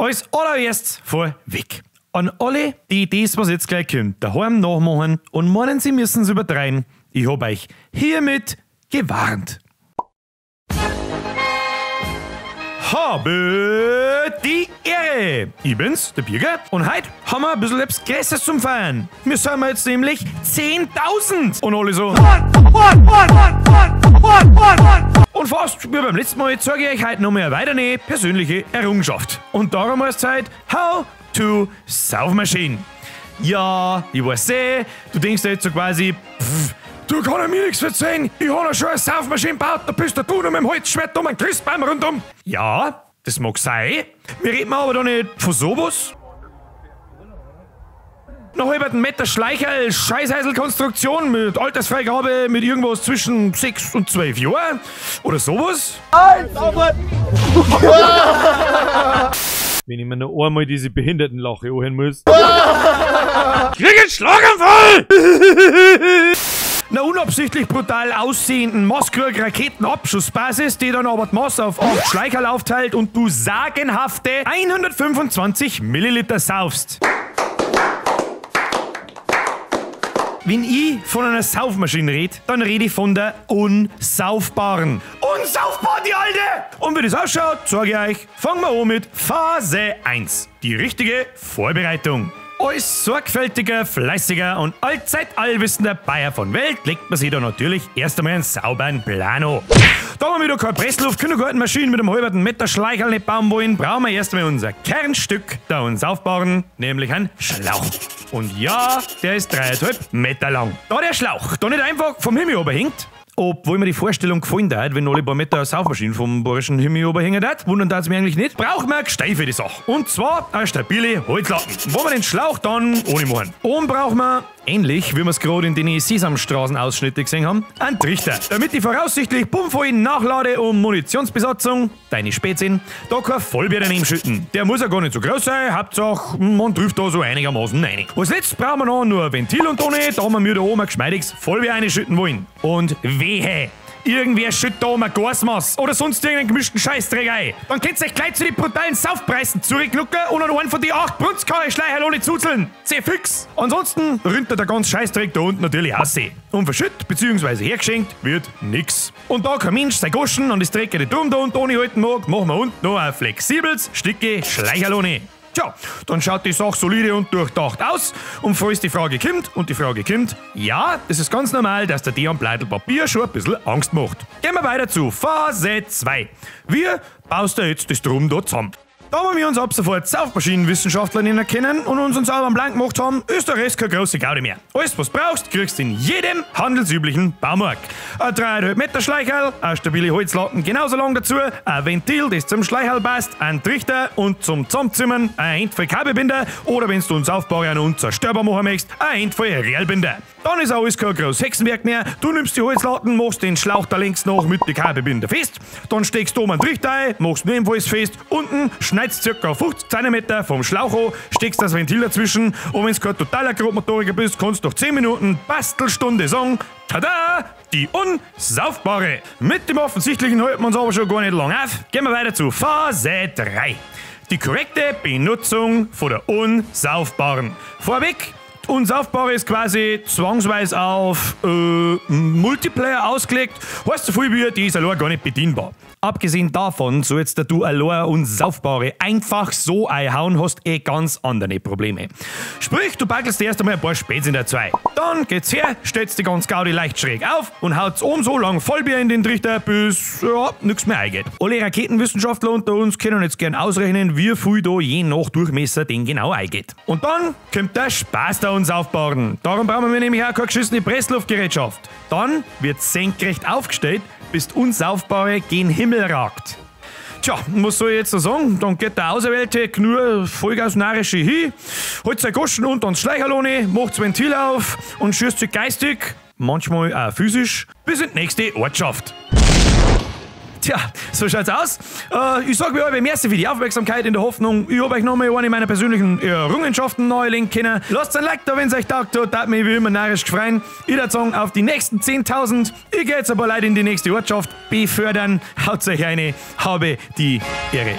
Als allererstes vorweg. An alle, die das, was jetzt gleich kommt, daheim nachmachen und meinen, sie müssen es übertreiben, ich hab euch hiermit gewarnt. Habe die Ehre. Ich bin's, der Birger, und heute haben wir ein bisschen etwas Größeres zum Feiern. Wir sind jetzt nämlich 10.000. Und alle so. Und fast wie beim letzten Mal zeige ich euch heute noch mal eine weitere persönliche Errungenschaft. Und darum heißt es heute How to Saufmaschine. Ja, ich weiß du denkst dir jetzt so quasi, du kannst mir nichts erzählen, ich habe schon eine Saufmaschine gebaut, da bist du noch mit dem Holzschwert um einen Christbaum rundum. Ja, das mag sein. Wir reden aber da nicht von sowas. Noch über den Meter Schleicherl, Scheißheiselkonstruktion mit Altersfreigabe mit irgendwas zwischen 6 und 12 Jahren oder sowas. Wenn ich mir noch einmal diese Behindertenlache anhören muss. Krieg einen Schlaganfall! Einer unabsichtlich brutal aussehenden Moskau-Raketenabschussbasis, die dann aber die Masse auf 8 Schleicherl aufteilt und du sagenhafte 125 Milliliter saufst. Wenn ich von einer Saufmaschine rede, dann rede ich von der unsaufbaren. Unsaufbar, die Alte! Und wie das ausschaut, sage ich euch, fangen wir an mit Phase 1. Die richtige Vorbereitung. Als sorgfältiger, fleißiger und allzeit allwissender Bayer von Welt legt man sich da natürlich erst einmal einen sauberen Plan an. Da wir wieder keine Pressluft-Kindergartenmaschine mit einem halben Meter Schleicherl nicht bauen wollen, brauchen wir erst einmal unser Kernstück der unsaufbaren, nämlich einen Schlauch. Und ja, der ist 3,5 Meter lang. Da der Schlauch da nicht einfach vom Himmel runterhängt, obwohl mir die Vorstellung gefallen hat, wenn alle paar Meter eine Saufmaschine vom bayerischen Himmel runterhängen hat, wundern das mich eigentlich nicht, braucht man ein Gestein für die Sache. Und zwar eine stabile Holzlatten, wo wir den Schlauch dann ohne machen. Und brauchen wir, ähnlich wie wir es gerade in den Sesamstraßen-Ausschnitte gesehen haben, einen Trichter, damit die voraussichtlich bummvollen Nachlade- und Munitionsbesatzung, deine Spätzinn, da kein Vollbier daneben schütten. Der muss ja gar nicht so groß sein, Hauptsache man trifft da so einigermaßen rein. Als letztes brauchen wir noch nur ein Ventil und ohne, da wir mir da oben ein geschmeidiges Vollbier reinschütten wollen. Und wehe! Irgendwer schüttet da um ein Gasmaß oder sonst irgendeinen gemischten Scheißdreck ein. Dann könnt ihr euch gleich zu den brutalen Saufpreisen zurücklucken und an einen von die 8 Brunzkarre-Schleicherl ohne zuzeln. Sehr fix. Ansonsten rinnt der ganze Scheißdreck da unten natürlich aussehen. Und verschüttet bzw. hergeschenkt wird nix. Und da kein Mensch sein Goschen und das dreckige Dumm da unten ohne halten mag, machen wir unten noch ein flexibles Stücke Schleicherl ohne. Tja, dann schaut die Sache solide und durchdacht aus. Und falls die Frage kommt, ja, das ist ganz normal, dass der die am Bleitel Papier schon ein bisschen Angst macht. Gehen wir weiter zu Phase 2. Wir baust da jetzt das Drum da zusammen. Da wir uns ab sofort Saufmaschinenwissenschaftlerinnen kennen und uns einen sauberen Plan gemacht haben, ist der Rest keine große Gaudi mehr. Alles, was du brauchst, kriegst du in jedem handelsüblichen Baumarkt. Ein 3,5 Meter Schleicherl, eine stabile Holzlatten genauso lang dazu, ein Ventil, das zum Schleicherl passt, ein Trichter und zum Zusammenzimmern ein Handvoll Kabelbinder oder wenn du uns aufbauen und zerstörbar machen möchtest, ein Handvoll Reelbinder. Dann ist alles kein großes Hexenwerk mehr. Du nimmst die Holzlatten, machst den Schlauch da links noch mit den Kabelbinder fest, dann steckst du oben einen Trichter ein, machst den ebenfalls fest, unten schneidest ca. 50 cm vom Schlauch an, steckst das Ventil dazwischen und wenn du kein totaler Grobmotoriker bist, kannst du nach 10 Minuten Bastelstunde sagen, tada, die unsaufbare. Mit dem Offensichtlichen halten wir uns aber schon gar nicht lang auf. Gehen wir weiter zu Phase 3. Die korrekte Benutzung von der unsaufbaren. Vorweg, die unsaufbare ist quasi zwangsweise auf Multiplayer ausgelegt. Heißt so viel wie, die ist allein gar nicht bedienbar. Abgesehen davon, so jetzt du allein unsaufbare einfach so einhauen, hast ganz andere Probleme. Sprich, du backelst erst einmal ein paar Spätzle in der 2. Dann geht's her, stellst die ganze Gaudi leicht schräg auf und haut's oben so lang Vollbier in den Trichter, bis nichts mehr eingeht. Alle Raketenwissenschaftler unter uns können jetzt gern ausrechnen, wie viel da je nach Durchmesser den genau eingeht. Und dann kommt der Spaß der Unsaufbaren. Darum brauchen wir nämlich auch keine geschissene Pressluftgerätschaft. Dann wird senkrecht aufgestellt, bis die Unsaufbare gen Himmel ragt. Tja, was soll ich jetzt da sagen? Dann geht der Auserwählte nur Vollgas narische hin, holt sein Goschen unter ans Schleicherl, macht das Ventil auf und schießt sich geistig, manchmal auch physisch, bis in die nächste Ortschaft. Tja, so schaut's aus. Ich sag mir merci für die Aufmerksamkeit in der Hoffnung, ich hab euch nochmal eine meiner persönlichen Errungenschaften nahelegen können. Lasst ein Like da, wenn's euch taugt hat, das mich wie immer narrisch gefreien. Ich würd sagen, auf die nächsten 10.000. Ich geh jetzt ein paar Leute in die nächste Ortschaft befördern. Haut euch eine, habe die Ehre.